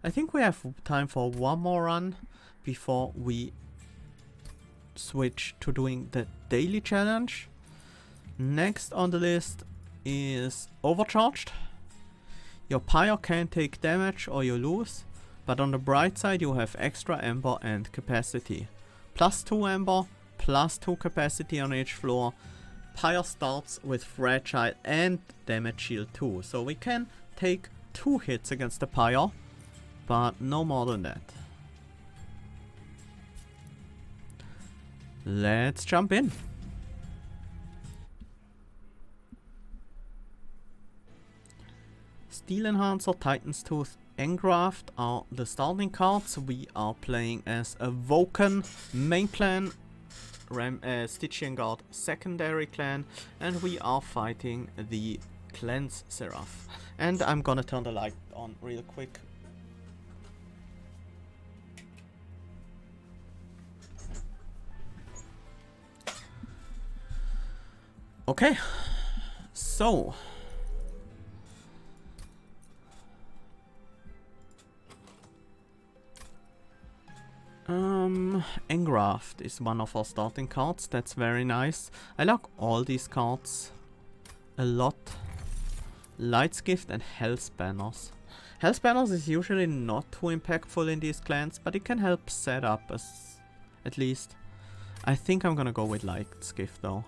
I think we have time for one more run before we switch to doing the daily challenge. Next on the list is Overcharged. Your pyre can take damage or you lose, but on the bright side you have extra ember and capacity. +2 ember, +2 capacity on each floor. Pyre starts with fragile and damage shield too, so we can take 2 hits against the pyre, but no more than that. Let's jump in. Steel Enhancer, Titan's Tooth, Engraft are the starting cards. We are playing as Awoken main clan, Stygian Guard secondary clan, and we are fighting the Cleanse Seraph. And I'm gonna turn the light on real quick. Okay, so Engraft is one of our starting cards. That's very nice. I like all these cards a lot. Light's Gift and Hell's Banners. Hell's Banners is usually not too impactful in these clans, but it can help set up as at least. I think I'm gonna go with Light's Gift though.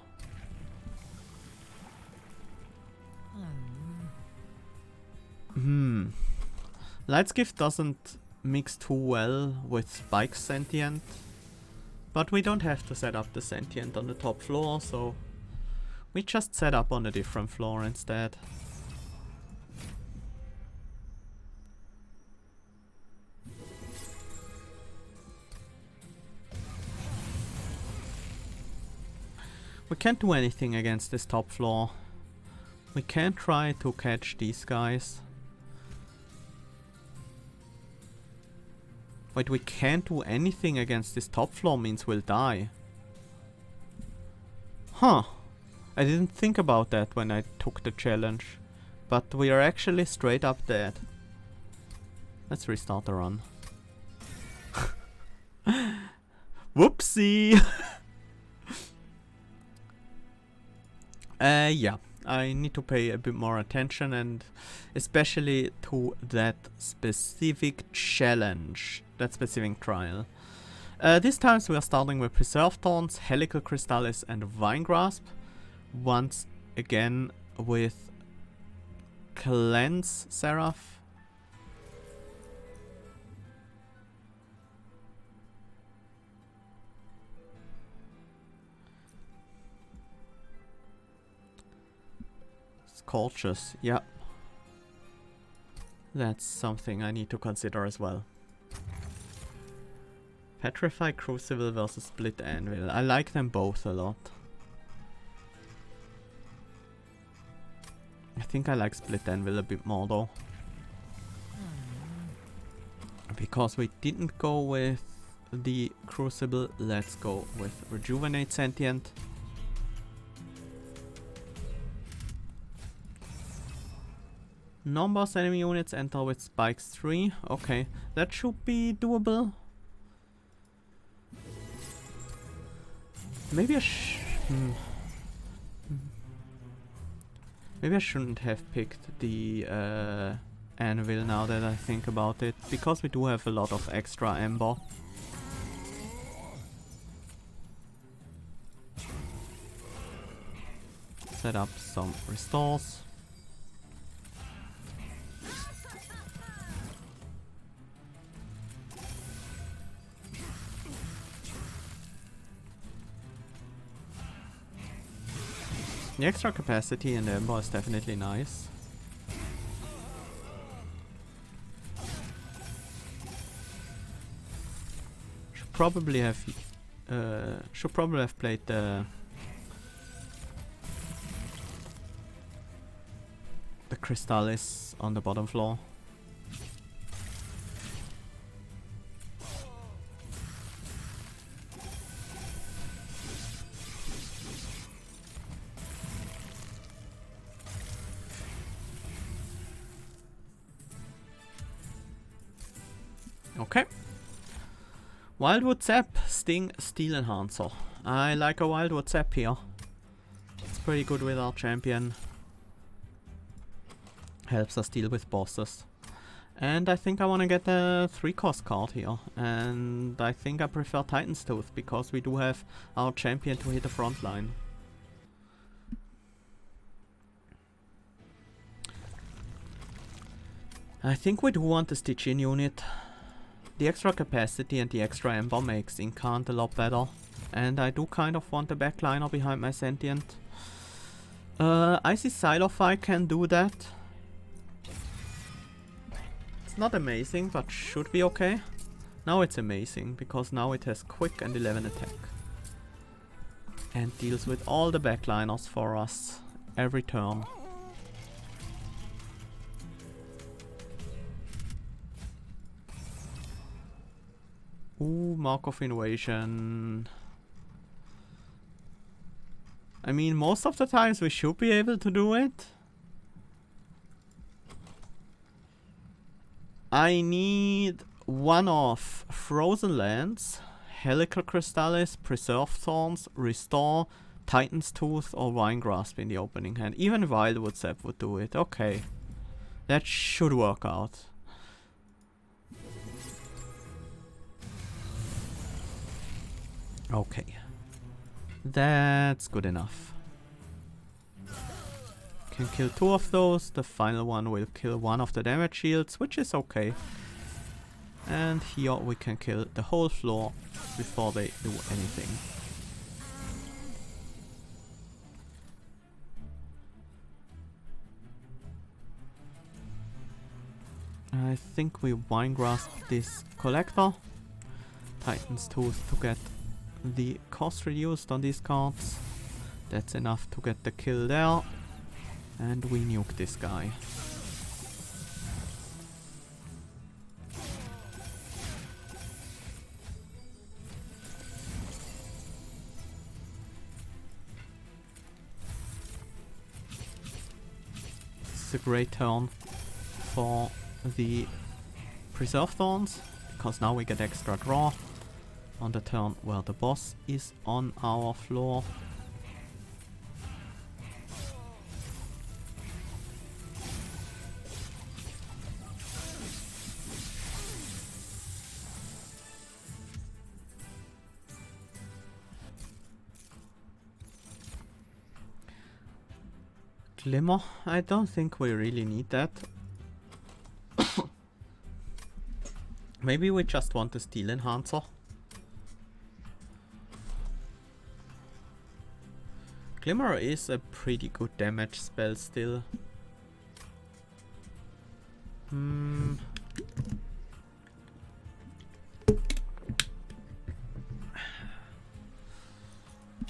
Light's Gift doesn't mix too well with Spike's Sentient, but we don't have to set up the Sentient on the top floor, so we just set up on a different floor instead. We can't do anything against this top floor. We can try to catch these guys. Wait, we can't do anything against this top floor means we'll die. Huh. I didn't think about that when I took the challenge. But we are actually straight up dead. Let's restart the run. Whoopsie! Yeah. I need to pay a bit more attention, and especially to that specific challenge, that specific trial. This time we are starting with Preserve Thorns, Helical Crystallis and Vine Grasp. Once again with Cleanse Seraph. Scorches, yeah. That's something I need to consider as well. Petrify Crucible versus Split Anvil. I like them both a lot. I think I like Split Anvil a bit more though. Because we didn't go with the Crucible, let's go with Rejuvenate Sentient. Non-boss enemy units enter with spikes 3. Okay, that should be doable. Maybe maybe I shouldn't have picked the anvil now that I think about it, because we do have a lot of extra ember. Set up some restores. The extra capacity in the Ember is definitely nice. Should probably have played the Crystallis on the bottom floor. Okay. Wildwood Zap, Sting, Steel Enhancer. I like a Wildwood Zap here. It's pretty good with our champion. Helps us deal with bosses. And I think I want to get a 3-cost card here. And I think I prefer Titan's Tooth because we do have our champion to hit the front line. I think we do want the Stygian unit. The extra capacity and the extra Ember makes Incant a lot better. And I do kind of want the backliner behind my Sentient. Icy Xylophi can do that. It's not amazing, but should be okay. Now it's amazing, because now it has quick and 11 attack. And deals with all the backliners for us every turn. Ooh, Mark of Invasion. I mean, most of the times we should be able to do it. I need one of Frozen Lands, Helical Crystallis, Preserved Thorns, Restore, Titan's Tooth or Vine Grasp in the opening hand. Even Wildwood Zap would do it. Okay. That should work out. Okay. That's good enough. Can kill 2 of those. The final one will kill 1 of the damage shields, which is okay. And here we can kill the whole floor before they do anything. I think we Vine Grasp this collector. Titan's Tooth to get the cost reduced on these cards. That's enough to get the kill there. And we nuke this guy. This is a great turn for the Preserve Thorns, because now we get extra draw on the turn where the boss is on our floor. Glimmer, I don't think we really need that. Maybe we just want the Steel Enhancer. Glimmer is a pretty good damage spell still.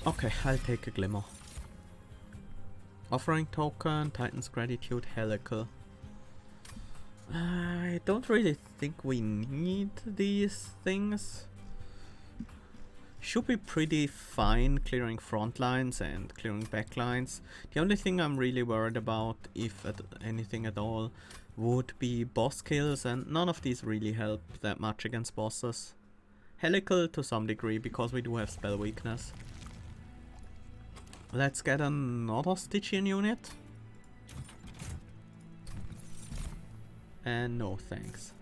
Okay, I'll take a Glimmer. Offering Token, Titan's Gratitude, Helical. I don't really think we need these things. Should be pretty fine clearing front lines and clearing back lines. The only thing I'm really worried about, if anything at all, would be boss kills, and none of these really help that much against bosses. Helical to some degree, because we do have spell weakness. Let's get another Stygian unit. And no thanks.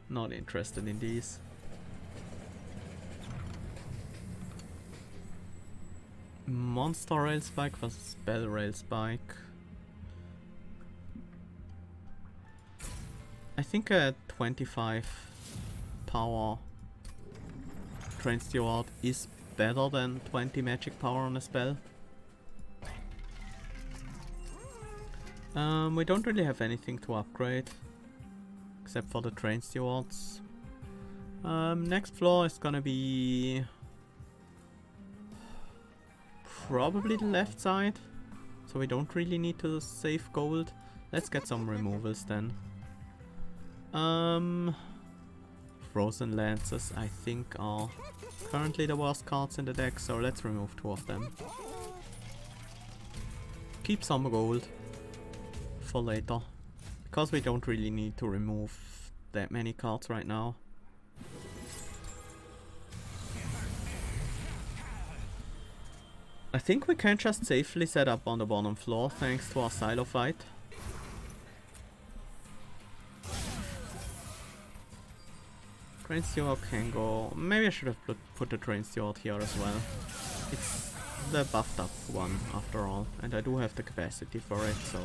Not interested in these. Monster Rail Spike versus Spell Rail Spike. I think a 25 power Train Steward is better than 20 magic power on a spell. We don't really have anything to upgrade except for the Train Stewards. Next floor is gonna be probably the left side, so we don't really need to save gold. Let's get some removals then. Frozen Lances I think are currently the worst cards in the deck, so let's remove 2 of them. Keep some gold for later, because we don't really need to remove that many cards right now. I think we can just safely set up on the bottom floor thanks to our silo fight. Train Steward can go... Maybe I should have put the Train Steward here as well. It's the buffed up one after all, and I do have the capacity for it, so...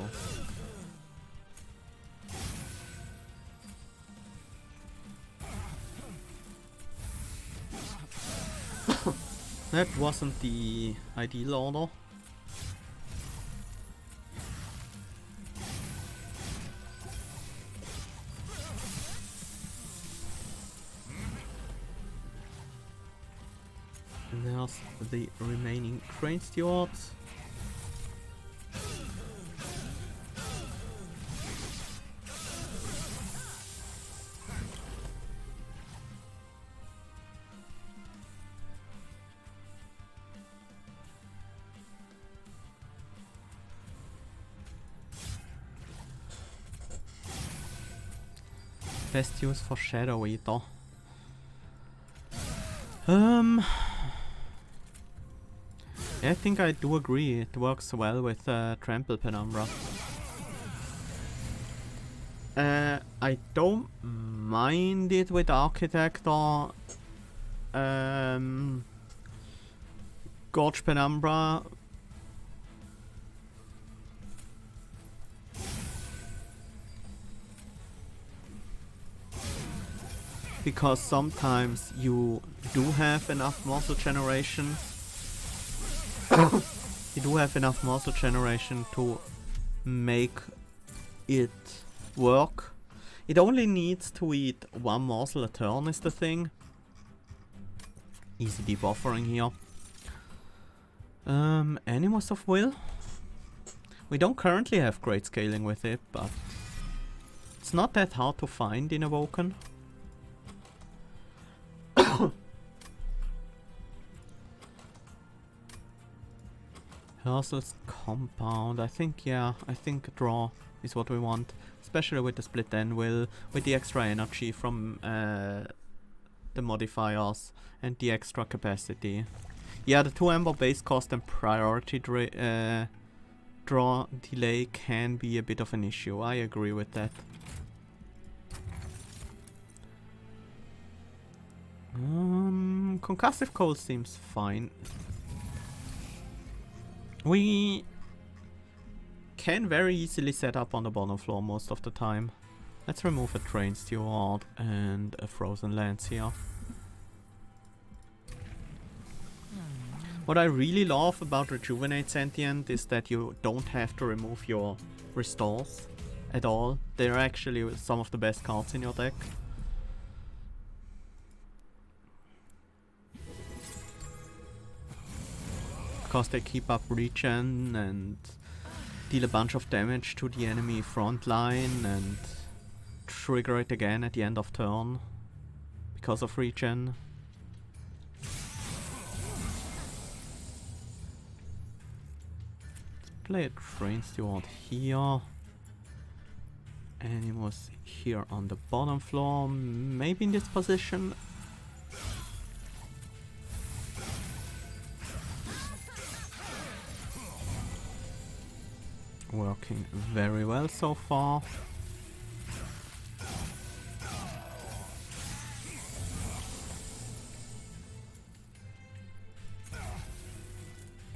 That wasn't the ideal order. And there's the remaining train stewards. Best use for Shadow Eater. Yeah, I think I do agree. It works well with Trample Penumbra. I don't mind it with Architect or Gorge Penumbra. Because sometimes you do have enough muscle generation. You do have enough muscle generation to make it work. It only needs to eat one morsel a turn is the thing. Easy debuffering here. Animus of Will. We don't currently have great scaling with it, but it's not that hard to find in Awoken. Hersel's Compound. I think draw is what we want. Especially with the split anvil, with the extra energy from the modifiers and the extra capacity. Yeah, the 2 Ember base cost and priority draw delay can be a bit of an issue. I agree with that. Concussive Cold seems fine. We can very easily set up on the bottom floor most of the time. Let's remove a Train Steward and a Frozen Lance here. What I really love about Rejuvenate Sentient is that you don't have to remove your Restores at all. They're actually some of the best cards in your deck. Because they keep up regen and deal a bunch of damage to the enemy front line and trigger it again at the end of turn because of regen. Let's play a Train Steward here. Animus here on the bottom floor, maybe in this position. Working very well so far.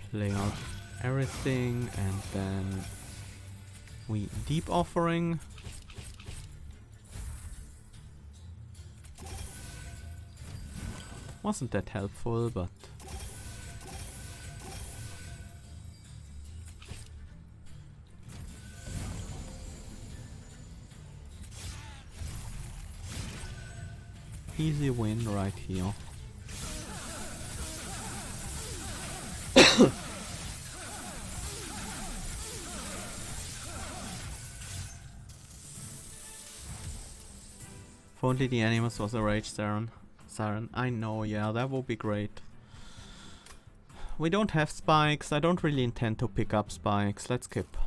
Play out everything and then we deep offering. Wasn't that helpful, but easy win right here. If only the Animus was a Rage Siren. I know, yeah, that would be great. We don't have spikes. I don't really intend to pick up spikes. Let's skip.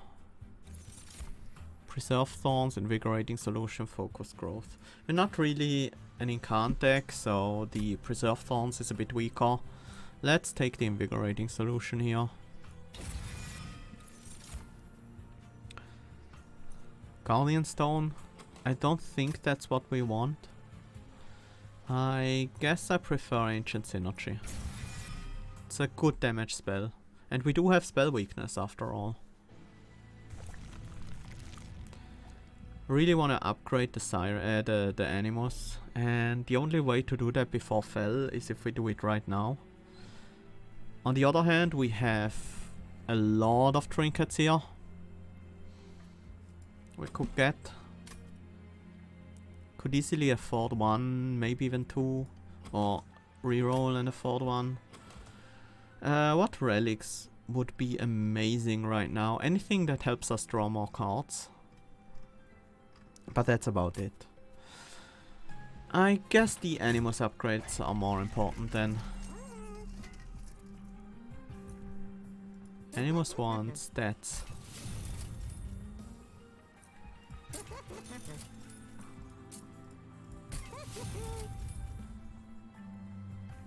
Preserve Thorns, Invigorating Solution, Focus Growth. We're not really an incant deck, so the Preserve Thorns is a bit weaker. Let's take the invigorating solution here. Guardian Stone. I don't think that's what we want. I guess I prefer Ancient Synergy. It's a good damage spell. And we do have spell weakness after all. Really want to upgrade the Animus. And the only way to do that before Fell is if we do it right now. On the other hand, we have a lot of trinkets here. We could get. Could easily afford one, maybe even two. Or reroll and afford one. What relics would be amazing right now? Anything that helps us draw more cards. But that's about it. I guess the Animus upgrades are more important than... Animus wants stats.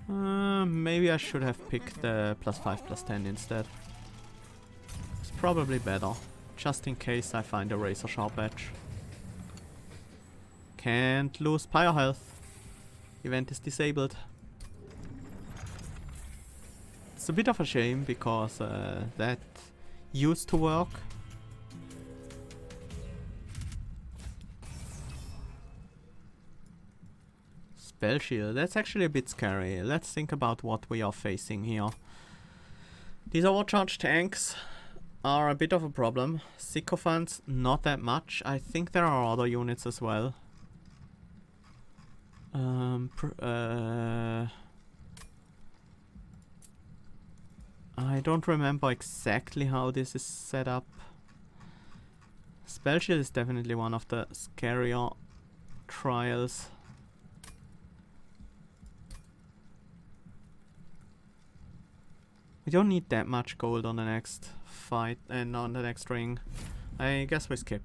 Maybe I should have picked the +5 +10 instead. It's probably better, just in case I find a razor sharp edge. Can't lose pyre health. Event is disabled. It's a bit of a shame because that used to work. Spell shield, that's actually a bit scary. Let's think about what we are facing here. These overcharged tanks are a bit of a problem. Sycophants, not that much. I think there are other units as well. I don't remember exactly how this is set up. Spell shield is definitely one of the scarier trials. We don't need that much gold on the next fight and on the next ring. I guess we skip.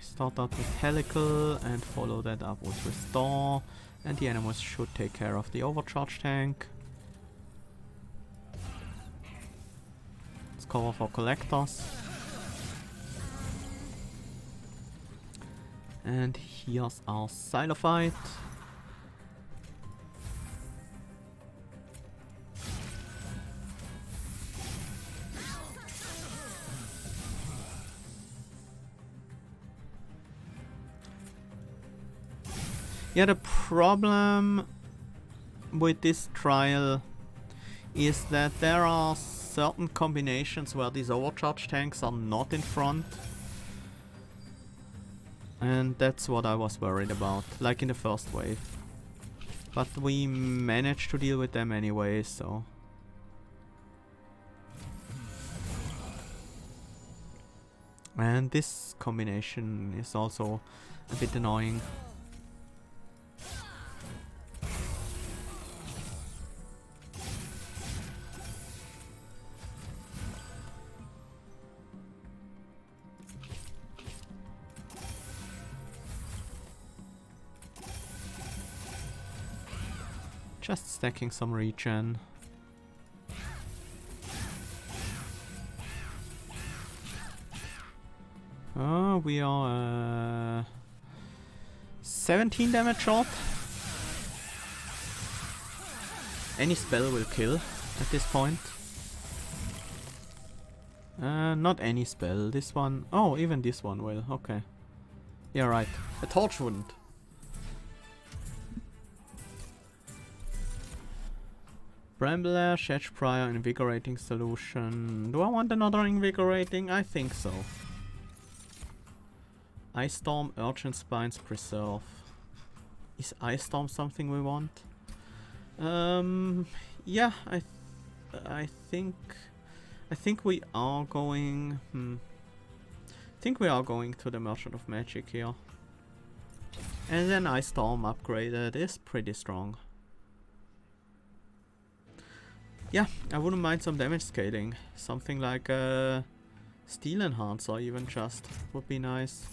Start out with Helical and follow that up with Restore. And the Animus should take care of the Overcharged tank. Let's cover for Collectors. And here's our Xylophyte. Yeah, the problem with this trial is that there are certain combinations where these overcharge tanks are not in front. And that's what I was worried about, like in the first wave. But we managed to deal with them anyway, so... And this combination is also a bit annoying. Just stacking some regen. Oh, we are 17 damage short. Any spell will kill at this point. Not any spell. This one. Oh, even this one will. Okay. Yeah, right. A torch wouldn't. Bramble-Ash, Edge Prior, Invigorating Solution. Do I want another Invigorating? I think so. Ice Storm, Urchin Spines, Preserve. Is Ice Storm something we want? Yeah, I think we are going. I think we are going to the Merchant of Magic here. And then Ice Storm upgraded is pretty strong. Yeah, I wouldn't mind some damage scaling. Something like a steel enhancer even just would be nice.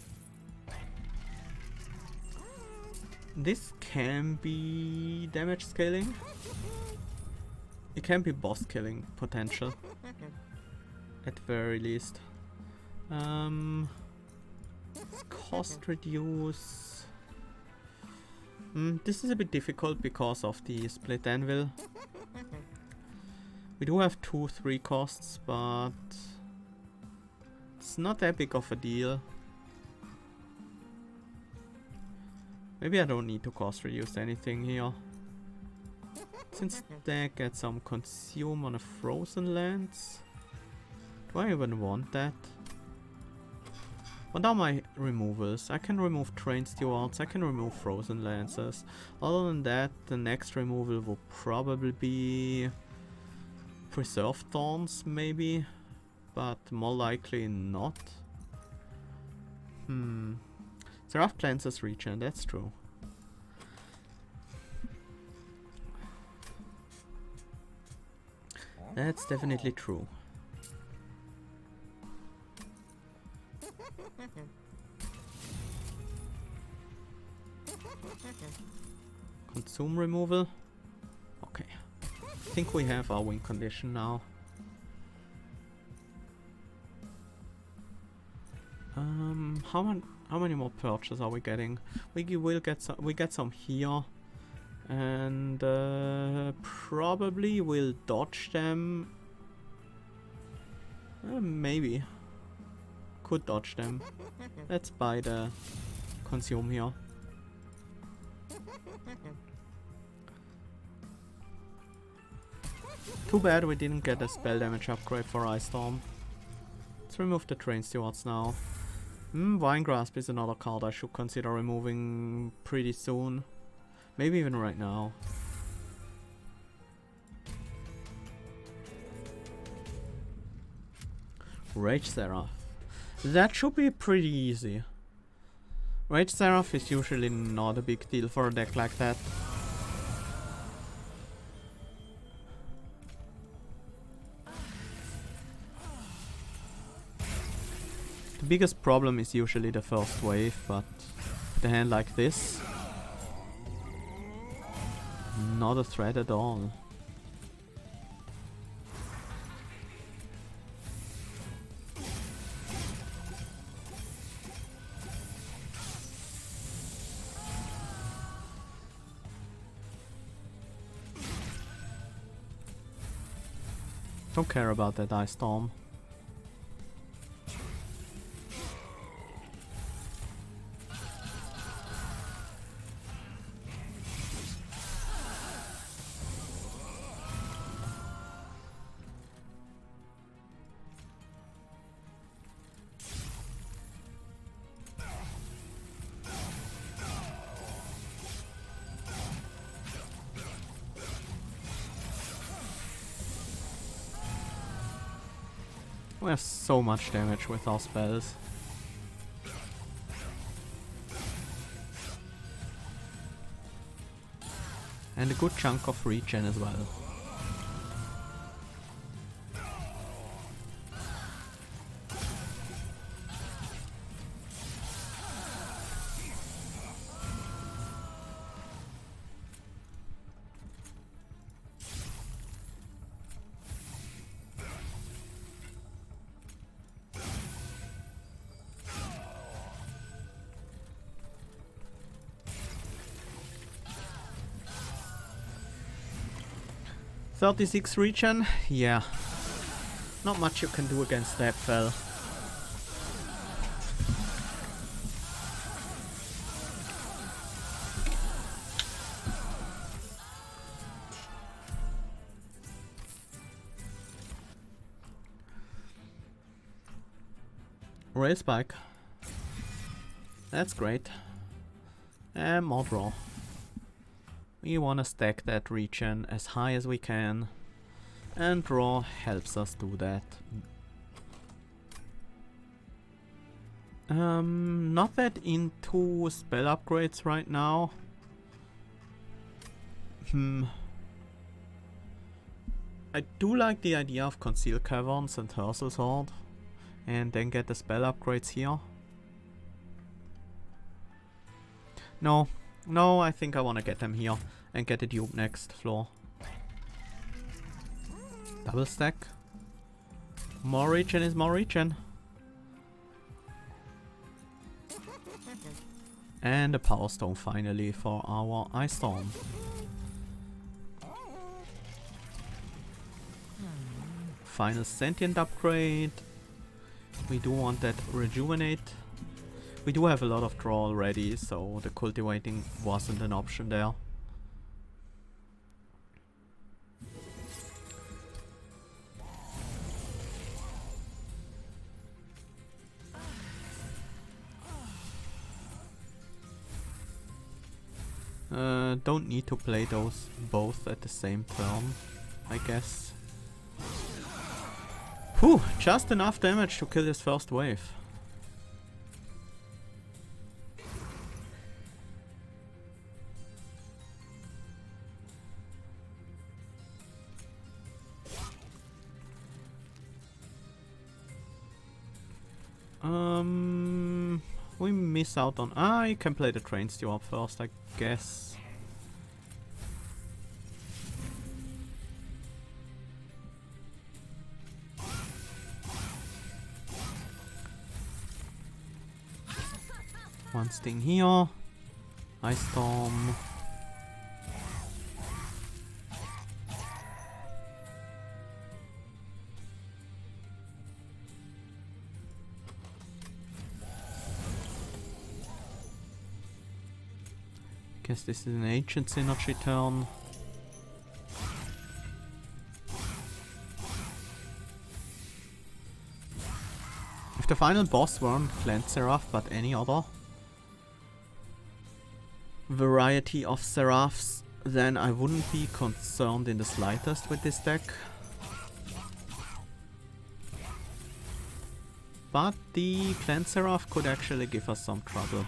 This can be damage scaling. It can be boss killing potential. At very least. Cost reduce. This is a bit difficult because of the split anvil. We do have 2-3 costs, but it's not that big of a deal. Maybe I don't need to cost reduce anything here. Since they get some consume on a frozen lands. Do I even want that? What are my removals? I can remove train stewards, I can remove frozen lances. Other than that, the next removal will probably be preserved thorns maybe, but more likely not. Seraph cleanses regen, that's true. That's definitely true. Consume removal. Okay. I think we have our win condition now. How many more perches are we getting? We get some here, and probably we'll dodge them. Maybe could dodge them. Let's buy the consume here. Too bad we didn't get a spell damage upgrade for Ice Storm. Let's remove the train stewards now. Vine Grasp is another card I should consider removing pretty soon. Maybe even right now. Rage Seraph. That should be pretty easy. Rage Seraph is usually not a big deal for a deck like that. The biggest problem is usually the first wave, but with a hand like this, not a threat at all. Don't care about that Ice Storm. We have so much damage with our spells. And a good chunk of regen as well. .36 regen? Yeah. Not much you can do against that fell. Rail spike. That's great. And more draw. We wanna stack that regen as high as we can, and draw helps us do that. Not that into spell upgrades right now. I do like the idea of Concealed Caverns and Tursel's Sword, and then get the spell upgrades here. No, no, I think I want to get them here and get the Dupe next floor. Double stack. More regen is more regen. And a Power Stone finally for our Ice Storm. Final Sentient upgrade. We do want that Rejuvenate. We do have a lot of draw already, so the Cultivating wasn't an option there. Don't need to play those both at the same turn, I guess. Whew, just enough damage to kill his first wave. We miss out on... I can play the Train Steward first, I guess. One sting here. Ice Storm. Guess this is an Ancient Synergy turn. If the final boss weren't Cleanse Seraph but any other variety of Seraphs, then I wouldn't be concerned in the slightest with this deck. But the Cleanse Seraph could actually give us some trouble.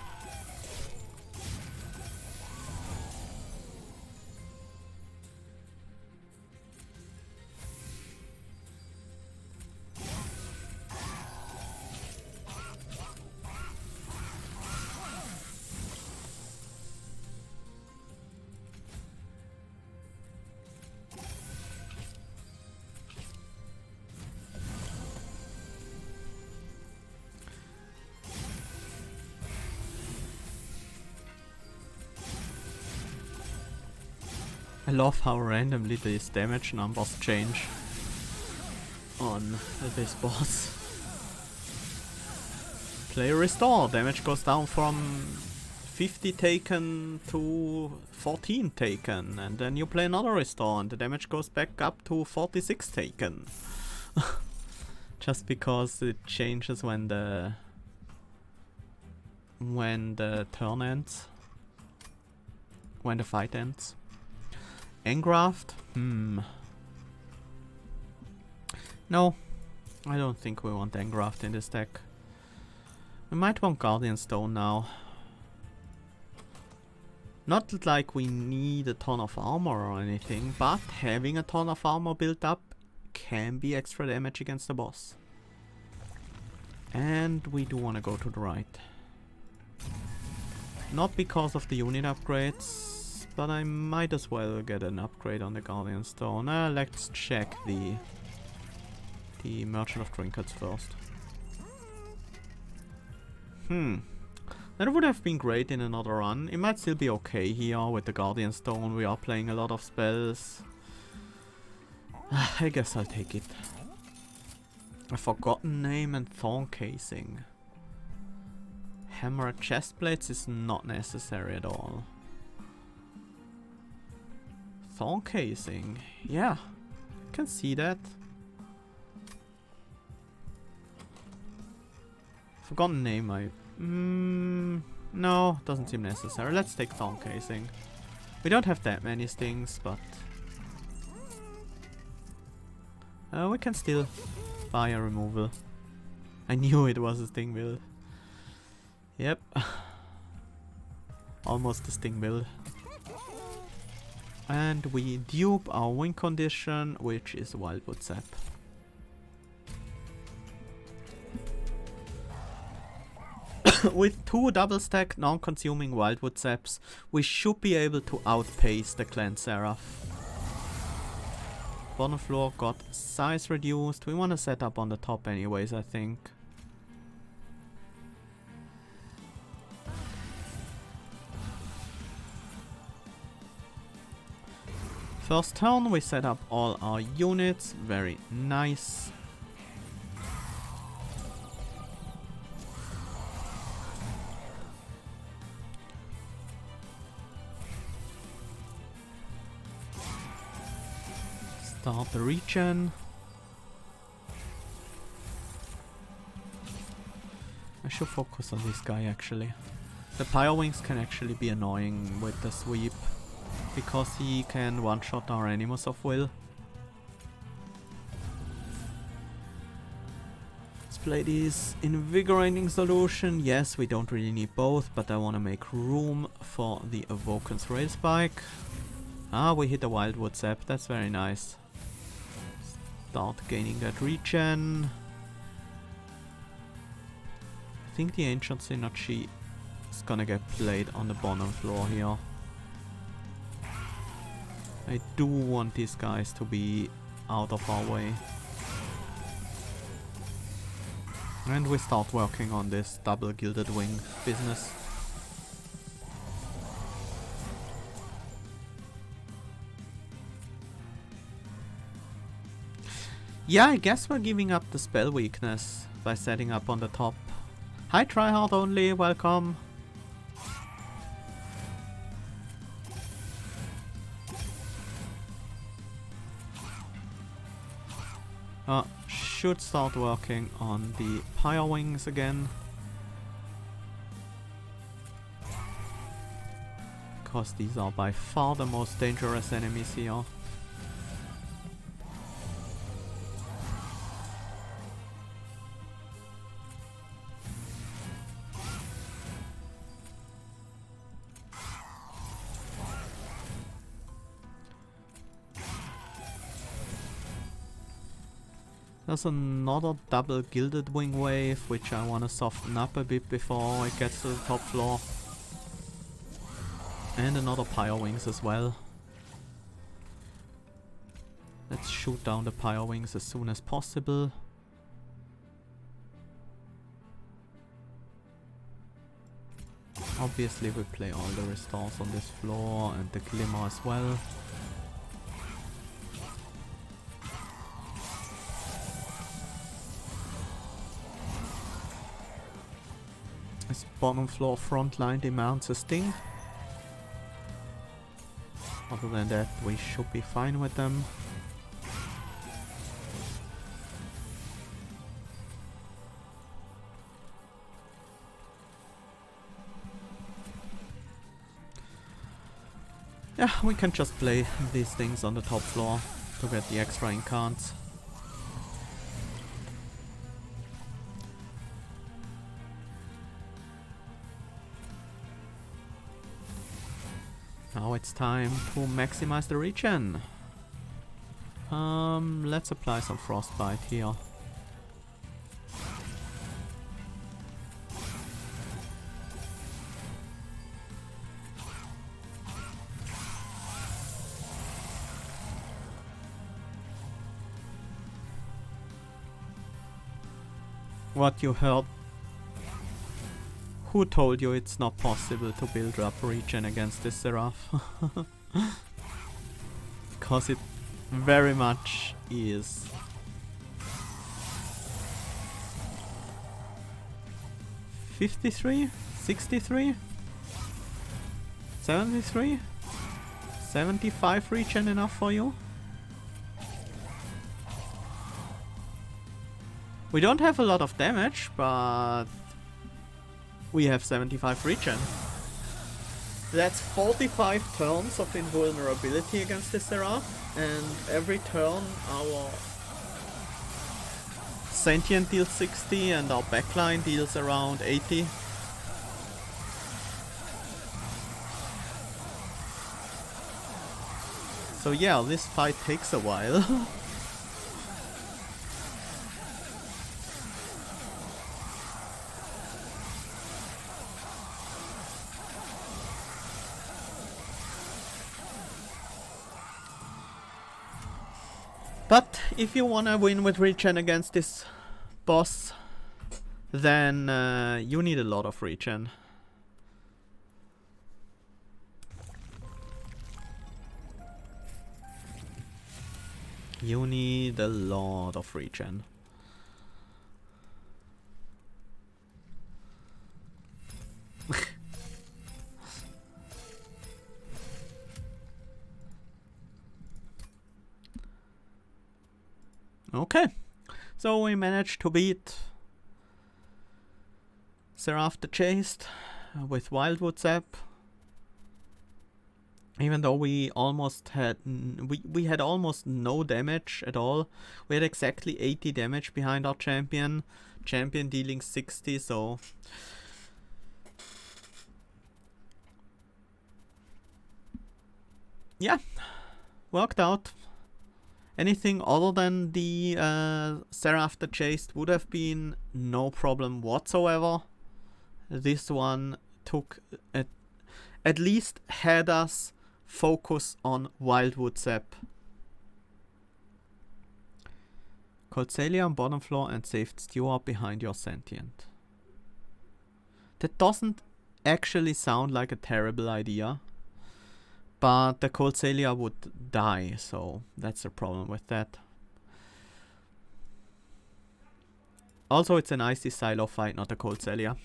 I love how randomly these damage numbers change on this boss. Play Restore, damage goes down from 50 taken to 14 taken, and then you play another Restore and the damage goes back up to 46 taken. Just because it changes when the turn ends, when the fight ends. Engraft? No, I don't think we want Engraft in this deck. We might want Guardian Stone now. Not like we need a ton of armor or anything, but having a ton of armor built up can be extra damage against the boss. And we do want to go to the right. Not because of the unit upgrades, but I might as well get an upgrade on the Guardian Stone. Let's check the Merchant of Trinkets first. That would have been great in another run. It might still be okay here with the Guardian Stone. We are playing a lot of spells. I guess I'll take it. A Forgotten Name and Thorn Casing. Hammer chest plates is not necessary at all. Thorn Casing, yeah, can see that. Forgotten Name, no, doesn't seem necessary. Let's take Thorn Casing. We don't have that many stings, but we can still buy a removal. I knew it was a sting build. Yep. Almost a sting build. And we dupe our win condition, which is Wildwood Sap. With 2 double stack non-consuming Wildwood Saps, we should be able to outpace the Clan Seraph. Bottom floor got size reduced. We want to set up on the top anyways, I think. First turn we set up all our units, very nice. Start the regen. I should focus on this guy actually. The Pyre Wings can actually be annoying with the sweep, because he can one-shot our Animus of Will. Let's play this Invigorating Solution. Yes, we don't really need both, but I want to make room for the Awoken's Rail Spike. Ah, we hit a Wildwood Sap, that's very nice. Start gaining that regen. I think the Ancient Synergy is gonna get played on the bottom floor here. I do want these guys to be out of our way. And we start working on this double Gilded Wing business. Yeah, I guess we're giving up the spell weakness by setting up on the top. Hi Tryhard only, welcome. Should start working on the Pyre Wings again. Because these are by far the most dangerous enemies here. There's another double Gilded Wing wave, which I want to soften up a bit before it gets to the top floor. And another Pyre Wings as well. Let's shoot down the Pyre Wings as soon as possible. Obviously we play all the restores on this floor and the Glimmer as well. This bottom floor front line demands a sting. Other than that, we should be fine with them. Yeah, we can just play these things on the top floor to get the extra incants. Now it's time to maximize the regen. Let's apply some Frostbite here. What you heard? Who told you it's not possible to build up regen against this Seraph? Because it very much is. 53? 63? 73? 75 regen enough for you? We don't have a lot of damage, but we have 75 regen. That's 45 turns of invulnerability against the Seraph, and every turn our Sentient deals 60 and our backline deals around 80. So yeah, this fight takes a while. But if you wanna win with regen against this boss, then you need a lot of regen. You need a lot of regen. Okay, so we managed to beat Seraph the Chaste with Wildwood Sap. Even though we almost had we had almost no damage at all. We had exactly 80 damage behind our champion. Champion dealing 60, so yeah, worked out. Anything other than the Seraph the Chaste would have been no problem whatsoever. This one took at least had us focus on Wildwood Sap. Called Celia on bottom floor and saved Stewart behind your sentient. That doesn't actually sound like a terrible idea. But the Cold Celia would die, so that's the problem with that. Also, it's an icy silo fight, not a Cold Celia.